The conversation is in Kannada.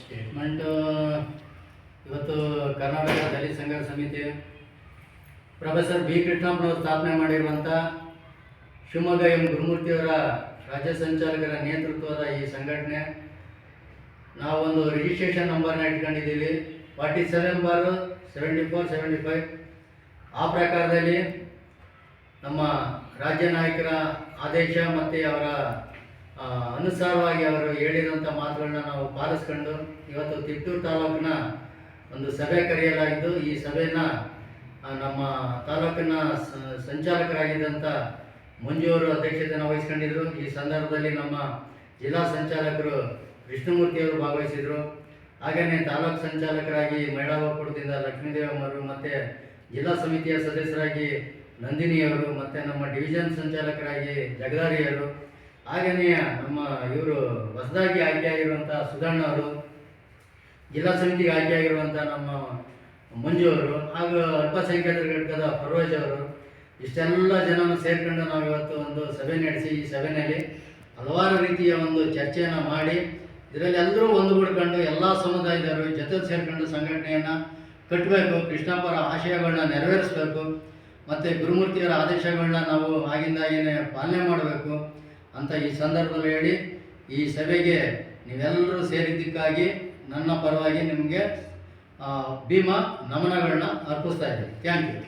ಸ್ಟೇಟ್ಮೆಂಟು ಇವತ್ತು ಕರ್ನಾಟಕ ದಲಿತ ಸಂಘರ್ಷ ಸಮಿತಿ ಪ್ರೊಫೆಸರ್ ಬಿ ಕೃಷ್ಣಪ್ಪನವರು ಸ್ಥಾಪನೆ ಮಾಡಿರುವಂಥ ಶಿವಮೊಗ್ಗ ಎಂ ಗುರುಮೂರ್ತಿಯವರ ರಾಜ್ಯ ಸಂಚಾಲಕರ ನೇತೃತ್ವದ ಈ ಸಂಘಟನೆ ನಾವೊಂದು ರಿಜಿಸ್ಟ್ರೇಷನ್ ನಂಬರ್ನ ಇಟ್ಕೊಂಡಿದ್ದೀವಿ 47/7475. ಆ ಪ್ರಕಾರದಲ್ಲಿ ನಮ್ಮ ರಾಜ್ಯ ನಾಯಕರ ಆದೇಶ ಮತ್ತು ಅವರ ಅನುಸಾರವಾಗಿ ಅವರು ಹೇಳಿದಂಥ ಮಾತುಗಳನ್ನ ನಾವು ಪಾಲಿಸ್ಕೊಂಡು ಇವತ್ತು ತಿಪ್ಟೂರು ತಾಲೂಕಿನ ಒಂದು ಸಭೆ ಕರೆಯಲಾಗಿದ್ದು, ಈ ಸಭೆಯನ್ನು ನಮ್ಮ ತಾಲೂಕಿನ ಸಂಚಾಲಕರಾಗಿದ್ದಂಥ ಮಂಜು ಅವರು ಅಧ್ಯಕ್ಷತೆಯನ್ನು ವಹಿಸ್ಕೊಂಡಿದ್ದರು. ಈ ಸಂದರ್ಭದಲ್ಲಿ ನಮ್ಮ ಜಿಲ್ಲಾ ಸಂಚಾಲಕರು ವಿಷ್ಣುಮೂರ್ತಿಯವರು ಭಾಗವಹಿಸಿದರು. ಹಾಗೆಯೇ ತಾಲೂಕು ಸಂಚಾಲಕರಾಗಿ ಮಹಿಳಾ ಒಕ್ಕೂಟದಿಂದ ಲಕ್ಷ್ಮೀದೇವಮ್ಮರು ಮತ್ತು ಜಿಲ್ಲಾ ಸಮಿತಿಯ ಸದಸ್ಯರಾಗಿ ನಂದಿನಿಯವರು ಮತ್ತು ನಮ್ಮ ಡಿವಿಷನ್ ಸಂಚಾಲಕರಾಗಿ ಜಗದಾರಿಯವರು, ಹಾಗೆಯೇ ನಮ್ಮ ಇವರು ಹೊಸದಾಗಿ ಆಯ್ಕೆಯಾಗಿರುವಂಥ ಸುಧಣ್ಣ ಅವರು, ಜಿಲ್ಲಾ ಸಮಿತಿಗೆ ಆಯ್ಕೆಯಾಗಿರುವಂಥ ನಮ್ಮ ಮಂಜು ಅವರು, ಹಾಗೂ ಅಲ್ಪಸಂಖ್ಯಾತರ ಘಟಕದ ಫರೋಜ್ ಅವರು, ಇಷ್ಟೆಲ್ಲ ಜನನು ಸೇರಿಕೊಂಡು ನಾವು ಇವತ್ತು ಒಂದು ಸಭೆ ನಡೆಸಿ ಈ ಸಭೆಯಲ್ಲಿ ಹಲವಾರು ರೀತಿಯ ಒಂದು ಚರ್ಚೆಯನ್ನು ಮಾಡಿ ಇದರಲ್ಲಿ ಎಲ್ಲರೂ ಒಂದುಗೂಡ್ಕೊಂಡು ಎಲ್ಲ ಸಮುದಾಯದವರು ಜೊತೆ ಸೇರಿಕೊಂಡು ಸಂಘಟನೆಯನ್ನು ಕಟ್ಟಬೇಕು, ಕೃಷ್ಣಪ್ಪರ ಆಶಯಗಳನ್ನ ನೆರವೇರಿಸಬೇಕು ಮತ್ತು ಗುರುಮೂರ್ತಿಯವರ ಆದೇಶಗಳನ್ನ ನಾವು ಆಗಿಂದಾಗೇನೆ ಪಾಲನೆ ಮಾಡಬೇಕು ಅಂತ ಈ ಸಂದರ್ಭದಲ್ಲಿ ಹೇಳಿ ಈ ಸಭೆಗೆ ನೀವೆಲ್ಲರೂ ಸೇರಿದ್ದಕ್ಕಾಗಿ ನನ್ನ ಪರವಾಗಿ ನಿಮಗೆ ಭೀಮಾ ನಮನಗಳನ್ನ ಅರ್ಪಿಸ್ತಾ ಇದ್ದೀನಿ. Thank you.